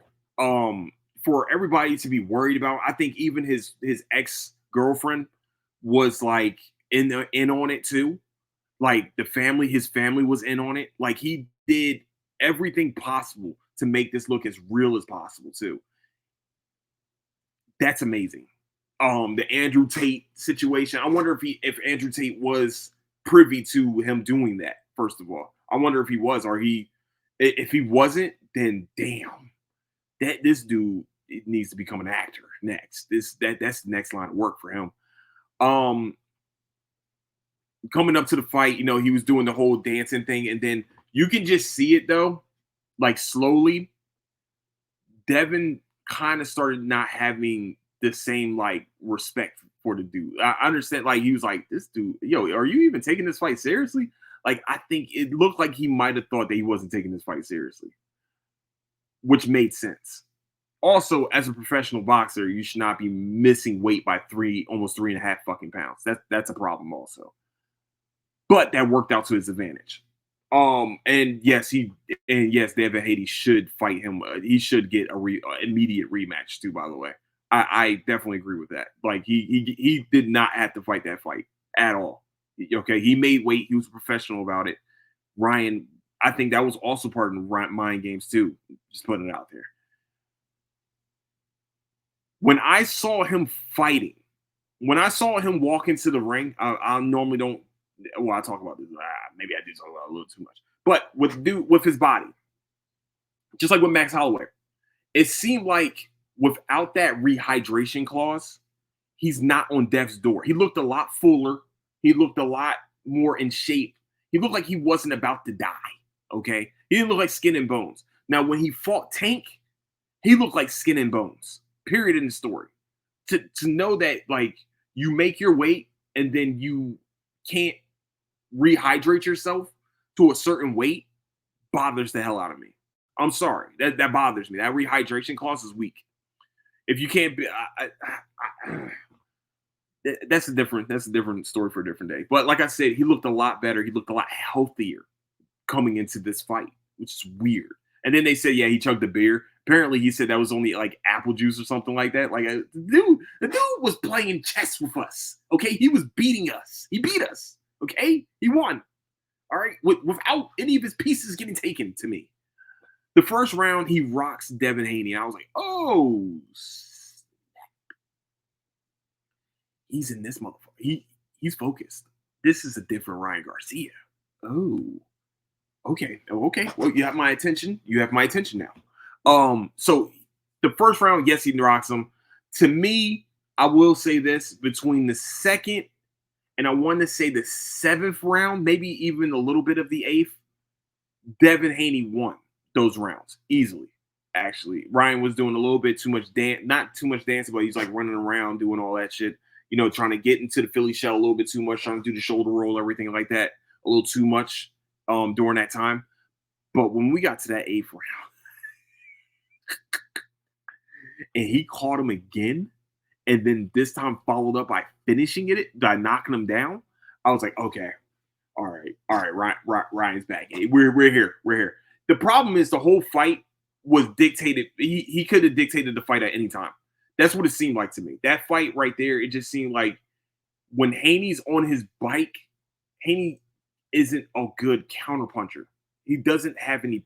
For everybody to be worried about. I think even his ex-girlfriend was like in on it too. Like his family was in on it. Like he did everything possible to make this look as real as possible too. That's amazing. The Andrew Tate situation. I wonder if Andrew Tate was privy to him doing that. First of all, I wonder if he was, or if he wasn't, then damn, this dude needs to become an actor next. That's the next line of work for him. Coming up to the fight, you know, he was doing the whole dancing thing, and then you can just see it though, like slowly. Devin kind of started not having the same like respect for the dude. I understand, like he was like, this dude, yo, are you even taking this fight seriously? Like, I think it looked like he might have thought that he wasn't taking this fight seriously, which made sense. Also, as a professional boxer, you should not be missing weight by almost 3.5 fucking pounds. That's a problem also. But that worked out to his advantage. And yes, Devin Haney should fight him. He should get a immediate rematch too. By the way, I definitely agree with that. Like he did not have to fight that fight at all. Okay, he made weight. He was professional about it. Ryan, I think that was also part of the mind games too. Just putting it out there. When I saw him fighting, when I saw him walk into the ring, I normally don't. Well, I talk about this. Maybe I did talk about it a little too much. But with his body, just like with Max Holloway, it seemed like without that rehydration clause, he's not on death's door. He looked a lot fuller. He looked a lot more in shape. He looked like he wasn't about to die. Okay, He didn't look like skin and bones. Now, when he fought Tank, he looked like skin and bones. Period in the story. To know that like you make your weight and then you can't rehydrate yourself to a certain weight bothers the hell out of me. I'm sorry. That bothers me. That rehydration clause is weak. If you can't be, that's a different story for a different day. But like I said, he looked a lot better. He looked a lot healthier coming into this fight, which is weird. And then they said, yeah, he chugged the beer. Apparently, he said that was only like apple juice or something like that. Like, the dude was playing chess with us. Okay, he was beating us. He beat us. Okay, he won. All right, without any of his pieces getting taken to me. The first round, he rocks Devin Haney. I was like, oh, he's in this motherfucker. He's focused. This is a different Ryan Garcia. Oh, okay. Well, you have my attention. You have my attention now. So the first round, yes, he rocks him. To me, I will say this: between the second and I want to say the 7th round, maybe even a little bit of the 8th, Devin Haney won those rounds easily. Actually, Ryan was doing a little bit too much dance, not too much dancing, but he's like running around doing all that shit. You know, trying to get into the Philly shell a little bit too much, trying to do the shoulder roll, everything like that, a little too much during that time. But when we got to that 8th round, and he caught him again, and then this time followed up by finishing it, by knocking him down, I was like, okay, all right, Ryan's back. Hey, we're here. The problem is the whole fight was dictated. He could have dictated the fight at any time. That's what it seemed like to me. That fight right there, it just seemed like when Haney's on his bike, Haney isn't a good counterpuncher. He doesn't have any.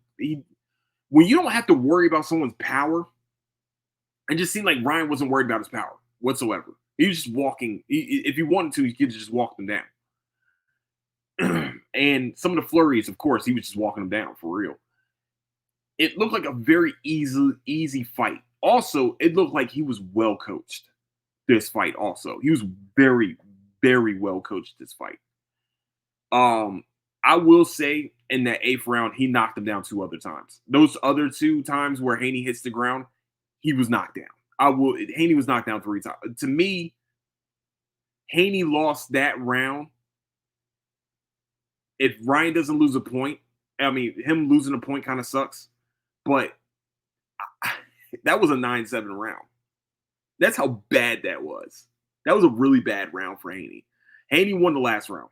When you don't have to worry about someone's power, it just seemed like Ryan wasn't worried about his power whatsoever. He was just walking. If he wanted to, he could just walk them down. And some of the flurries, of course, he was just walking them down for real. It looked like a very easy fight. Also, it looked like he was well coached this fight. Also, he was very, very well coached this fight. I will say in that 8th round, he knocked him down 2 other times. Those other 2 times where Haney hits the ground, he was knocked down. Haney was knocked down 3 times. To me, Haney lost that round. If Ryan doesn't lose a point, I mean, him losing a point kind of sucks, but that was a 9-7 round. That's how bad that was. That was a really bad round for Haney. Haney won the last round,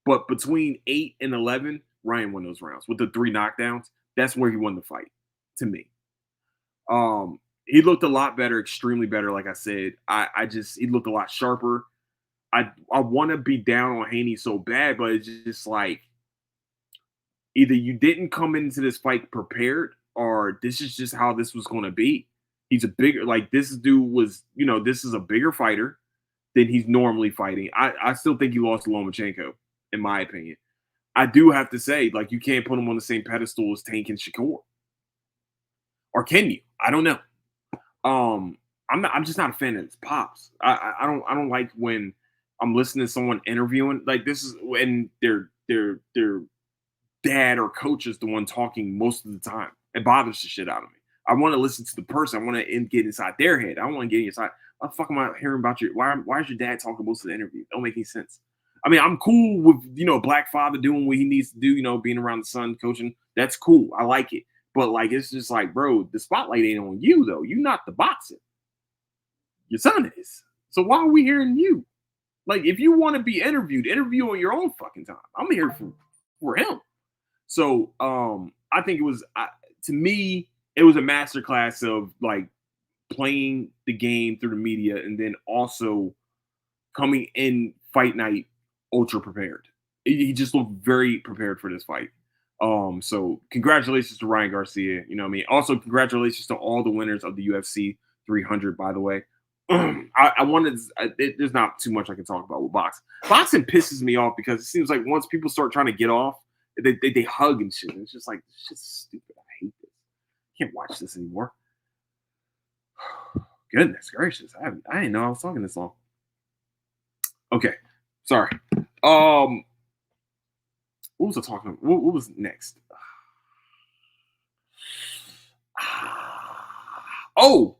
but between 8 and 11, Ryan won those rounds with the 3 knockdowns. That's where he won the fight, to me. He looked a lot better, extremely better. Like I said, he looked a lot sharper. I want to be down on Haney so bad, but it's just like either you didn't come into this fight prepared, or this is just how this was going to be. He's a bigger, like this dude was, this is a bigger fighter than he's normally fighting. I still think he lost to Lomachenko, in my opinion. I do have to say, like, you can't put him on the same pedestal as Tank and Shakur. Or can you? I don't know. I'm just not a fan of his pops. I don't like when I'm listening to someone interviewing, like this is when their dad or coach is the one talking most of the time. It bothers the shit out of me. I want to listen to the person. I want to get inside their head. I don't want to get inside. What the fuck am I hearing about you? Why is your dad talking most of the interview? Don't make any sense. I mean, I'm cool with black father doing what he needs to do, being around the son, coaching. That's cool. I like it. But like it's just like, bro, the spotlight ain't on you though. You're not the boxer. Your son is. So why are we hearing you? Like, if you want to be interviewed, interview on your own fucking time. I'm here for him. So I think it was, to me, it was a masterclass of like playing the game through the media and then also coming in fight night ultra prepared. He just looked very prepared for this fight. So congratulations to Ryan Garcia. You know what I mean? Also, congratulations to all the winners of the UFC 300, by the way. I wanted. There's not too much I can talk about with boxing. Boxing pisses me off because it seems like once people start trying to get off, they hug and shit. It's just like, this shit's stupid. I hate this. I can't watch this anymore. Goodness gracious. I didn't know I was talking this long. Okay. Sorry. What was I talking about? What was next? Oh,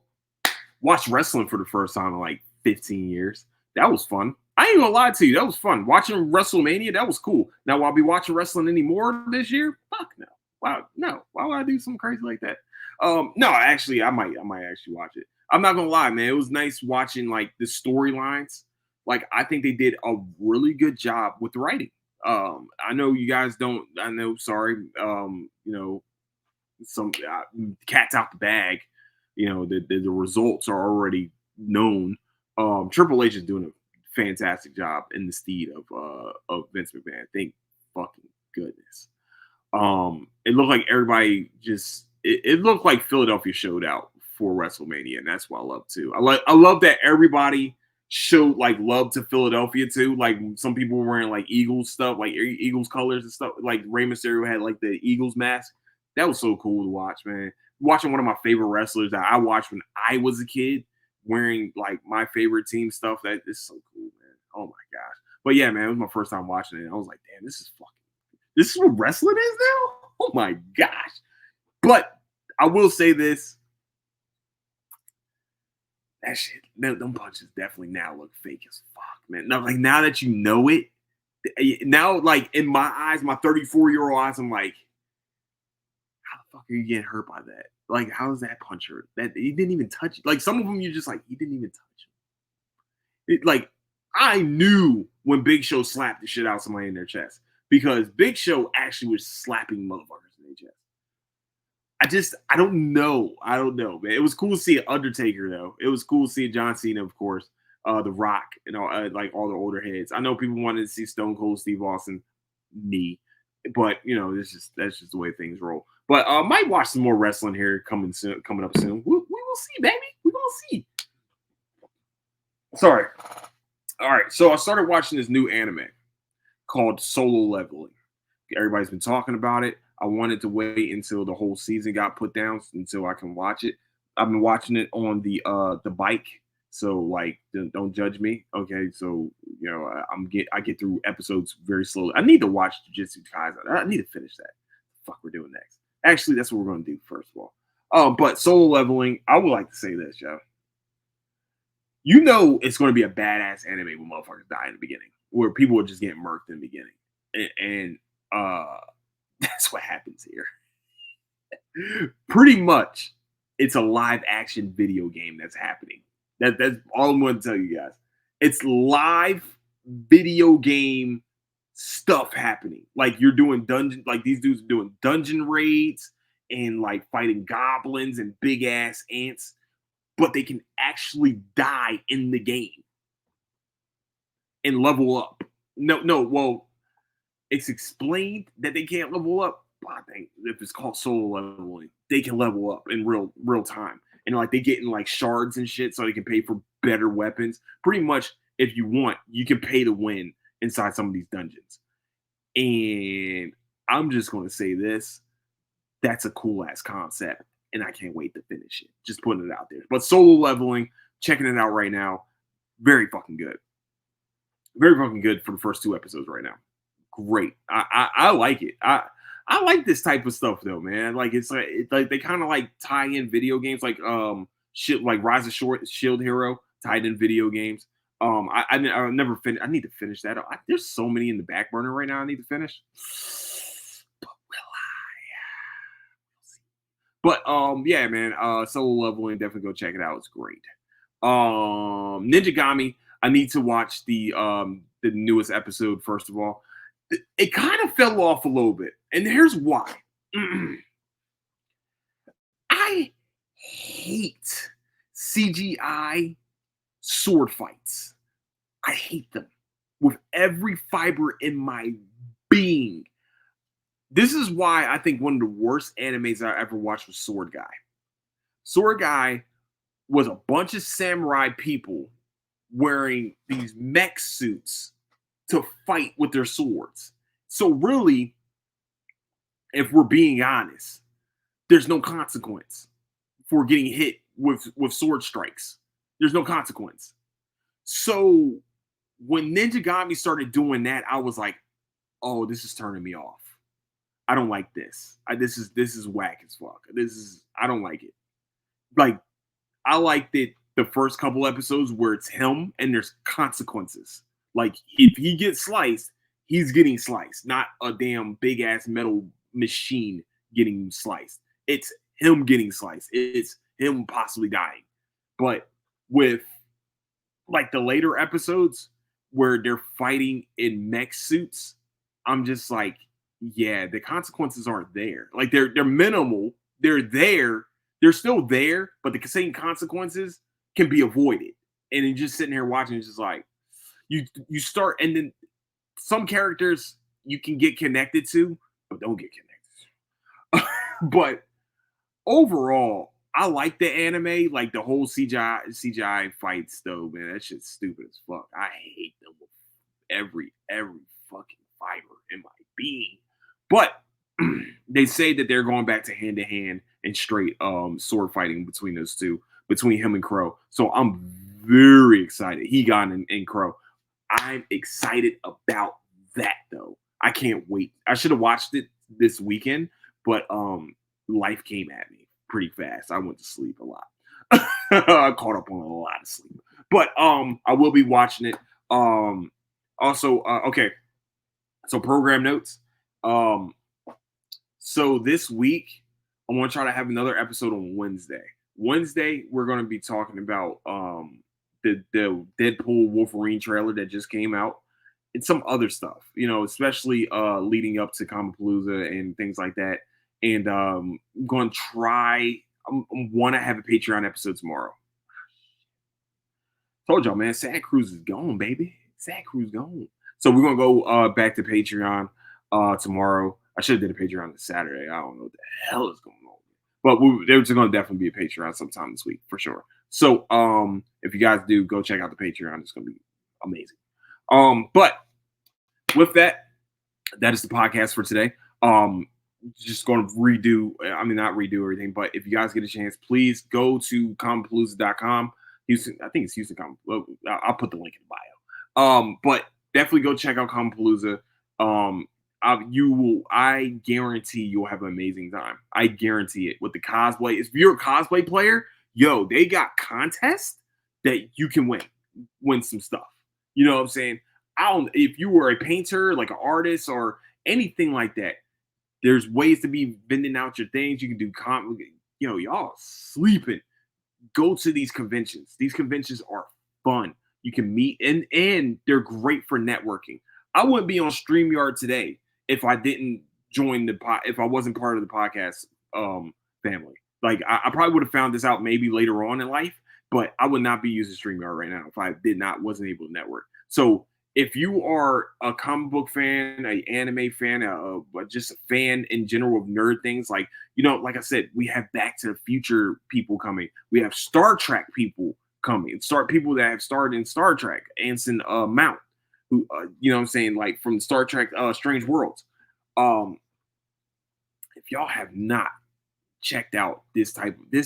watched wrestling for the first time in like 15 years. That was fun. I ain't gonna lie to you. That was fun. Watching WrestleMania, that was cool. Now, will I be watching wrestling anymore this year? Fuck no. Wow, no. Why would I do something crazy like that? No, actually, I might actually watch it. I'm not gonna lie, man. It was nice watching like the storylines. Like, I think they did a really good job with the writing. I know you guys don't. I know. Sorry. Some cat's out the bag. The results are already known. Triple H is doing a fantastic job in the steed of Vince McMahon. Thank fucking goodness. It looked like everybody it looked like Philadelphia showed out for WrestleMania, and that's what I love too. I love that everybody showed like love to Philadelphia too. Like some people were wearing like Eagles stuff, like Eagles colors and stuff. Like Rey Mysterio had like the Eagles mask. That was so cool to watch, man. Watching one of my favorite wrestlers that I watched when I was a kid wearing like my favorite team stuff. That is so cool, man. Oh my gosh. But yeah, man, it was my first time watching it. I was like, damn, this is what wrestling is now? Oh my gosh. But I will say this. That shit, them punches definitely now look fake as fuck, man. Now that you know it, now like in my eyes, my 34-year-old eyes, I'm like, how the fuck are you getting hurt by that? Like, how is that punch hurt? That he didn't even touch it. Like some of them, you're just like, he didn't even touch it. Like I knew when Big Show slapped the shit out of somebody in their chest because Big Show actually was slapping motherfuckers in their chest. I don't know. I don't know, man. It was cool to see Undertaker though. It was cool to see John Cena, of course, The Rock, like all the older heads. I know people wanted to see Stone Cold Steve Austin knee, but that's just the way things roll. But might watch some more wrestling here coming up soon. We will see, baby. We gonna see. Sorry. All right. So I started watching this new anime called Solo Leveling. Everybody's been talking about it. I wanted to wait until the whole season got put down until I can watch it. I've been watching it on the bike, so like don't judge me. Okay, so I get through episodes very slowly. I need to watch Jujutsu Kaisen. I need to finish that. Fuck, we're doing next. Actually, that's what we're going to do first of all. But Solo Leveling, I would like to say this, Joe. You know it's going to be a badass anime when motherfuckers die in the beginning, where people are just getting murked in the beginning, and that's what happens here. Pretty much, it's a live action video game that's happening. That's all I'm going to tell you guys. It's live video game stuff happening. Like you're doing like these dudes are doing dungeon raids and like fighting goblins and big ass ants, but they can actually die in the game and level up. No, well, it's explained that they can't level up. But I think if it's called solo leveling, they can level up in real time. And like they get in like shards and shit so they can pay for better weapons. Pretty much, if you want, you can pay to win inside some of these dungeons. And I'm just gonna say this. That's a cool ass concept. And I can't wait to finish it. Just putting it out there. But solo leveling, checking it out right now. Very fucking good. Very fucking good for the first 2 episodes right now. Great. I like it. I like this type of stuff though, man. Like it's like they kind of like tie in video games, like shit like Rise of Shield Hero tied in video games. I never finished. I need to finish that. There's so many in the back burner right now. I need to finish. But will I? But yeah, man. Solo Leveling, definitely go check it out. It's great. Ninja Gami. I need to watch the newest episode first of all. It kind of fell off a little bit, and here's why. I hate CGI sword fights. I hate them with every fiber in my being. This is why I think one of the worst animes I ever watched was Sword Guy. Sword Guy was a bunch of samurai people wearing these mech suits to fight with their swords. So really, if we're being honest, there's no consequence for getting hit with sword strikes. There's no consequence. So when Ninja Gami started doing that, I was like, oh, this is turning me off. I don't like this. This is whack as fuck. I don't like it. Like I liked it the first couple episodes where it's him and there's consequences. Like if he gets sliced, he's getting sliced, not a damn big ass metal machine getting sliced. It's him getting sliced. It's him possibly dying. But with like the later episodes where they're fighting in mech suits, I'm just like, yeah, the consequences aren't there. Like they're minimal. They're there. They're still there, but the same consequences can be avoided. And then just sitting here watching, it's just like you start, and then some characters you can get connected to, but don't get connected to. But overall, I like the anime, like the whole CGI fights though, man. That shit's stupid as fuck. I hate them with every fucking fiber in my being. But they say that they're going back to hand and straight sword fighting between those two, between him and Crow. So I'm very excited. Higan and Crow. I'm excited about that though. I can't wait. I should have watched it this weekend, but life came at me pretty fast. I went to sleep a lot. I caught up on a lot of sleep. But I will be watching it. Also, okay. So program notes. So this week, I want to try to have another episode on Wednesday. Wednesday, we're going to be talking about the Deadpool Wolverine trailer that just came out and some other stuff, you know, especially leading up to Comapalooza and things like that. And I'm going to try, I want to have a Patreon episode tomorrow. Told y'all, man, Sad Cruz is gone, baby. Sad Cruz gone. So we're going to go back to Patreon tomorrow. I should have did a Patreon this Saturday. I don't know what the hell is going on. But there's going to definitely be a Patreon sometime this week for sure. So if you guys do, go check out the Patreon. It's going to be amazing. But with that, that is the podcast for today. Just going to not redo everything, but if you guys get a chance, please go to comapalooza.com. Houston, I think it's Houston. I'll put the link in the bio. But definitely go check out Comapalooza. I guarantee you'll have an amazing time. I guarantee it. With the cosplay, if you're a cosplay player, yo, they got contests that you can win some stuff. You know what I'm saying? If you were a painter, like an artist or anything like that, there's ways to be vending out your things. You can do y'all sleeping. Go to these conventions. These conventions are fun. You can meet and they're great for networking. I wouldn't be on StreamYard today if I didn't join if I wasn't part of the podcast family. Like I probably would have found this out maybe later on in life, but I would not be using StreamYard right now if I wasn't able to network. So if you are a comic book fan, an anime fan, just a fan in general of nerd things, like, you know, like I said, we have Back to the Future people coming. We have Star Trek people coming. People that have starred in Star Trek. Anson Mount, who, you know what I'm saying, like from Star Trek Strange Worlds. If y'all have not checked out this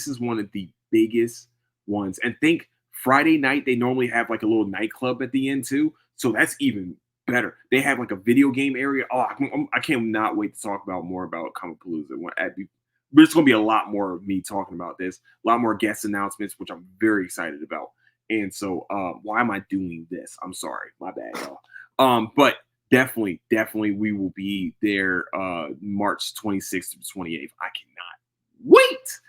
is one of the biggest ones. And think Friday night, they normally have like a little nightclub at the end too. So that's even better. They have like a video game area. Oh, I cannot wait to talk more about Comapalooza. There's going to be a lot more of me talking about this, a lot more guest announcements, which I'm very excited about. And so why am I doing this? I'm sorry. My bad, y'all. But definitely, we will be there March 26th to 28th. I cannot wait.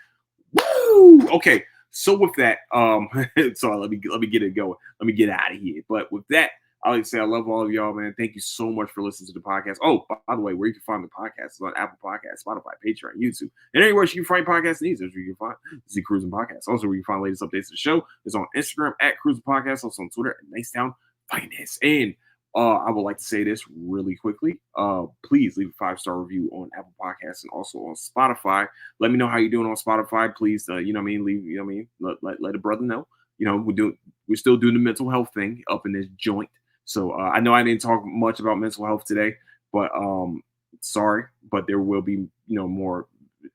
Woo! Okay. So with that, sorry, let me get it going. Let me get out of here. But with that, I like to say I love all of y'all, man. Thank you so much for listening to the podcast. Oh, by the way, where you can find the podcast is on Apple Podcasts, Spotify, Patreon, YouTube, and anywhere you can find podcasts needs. That's where you can find Z Cruising Podcast. Also, where you can find latest updates to the show is on Instagram at Cruising Podcast, also on Twitter at Nicetown Finance. And I would like to say this really quickly. Please leave a 5-star review on Apple Podcasts and also on Spotify. Let me know how you're doing on Spotify. Please, you know what I mean? Leave, you know what I mean? Let a brother know. You know, we're still doing the mental health thing up in this joint. So I know I didn't talk much about mental health today, but sorry, but there will be, you know, more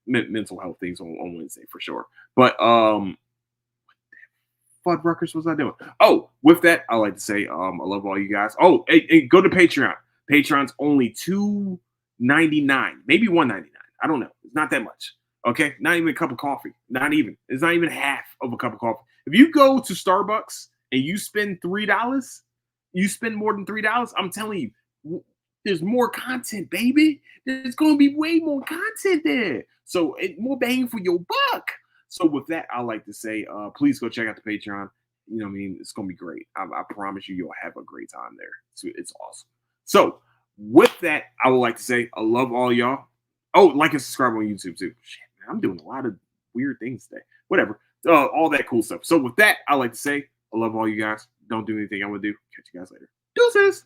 mental health things on Wednesday for sure. But what Fuddruckers was I doing? Oh, with that, I like to say I love all you guys. Oh, hey, go to Patreon. Patreon's only $2 $2.99, maybe $1.99. I don't know. It's not that much. Okay, not even a cup of coffee. Not even. It's not even half of a cup of coffee. If you go to Starbucks and you spend $3, you spend more than $3. I'm telling you, there's more content, baby. There's going to be way more content there. So more bang for your buck. So with that, I like to say, please go check out the Patreon. You know what I mean? It's going to be great. I promise you'll have a great time there. It's awesome. So with that, I would like to say, I love all y'all. Oh, like and subscribe on YouTube too. Shit, man, I'm doing a lot of weird things today. Whatever. All that cool stuff. So with that, I like to say, I love all you guys. Don't do anything I'm going to do. Catch you guys later. Deuces.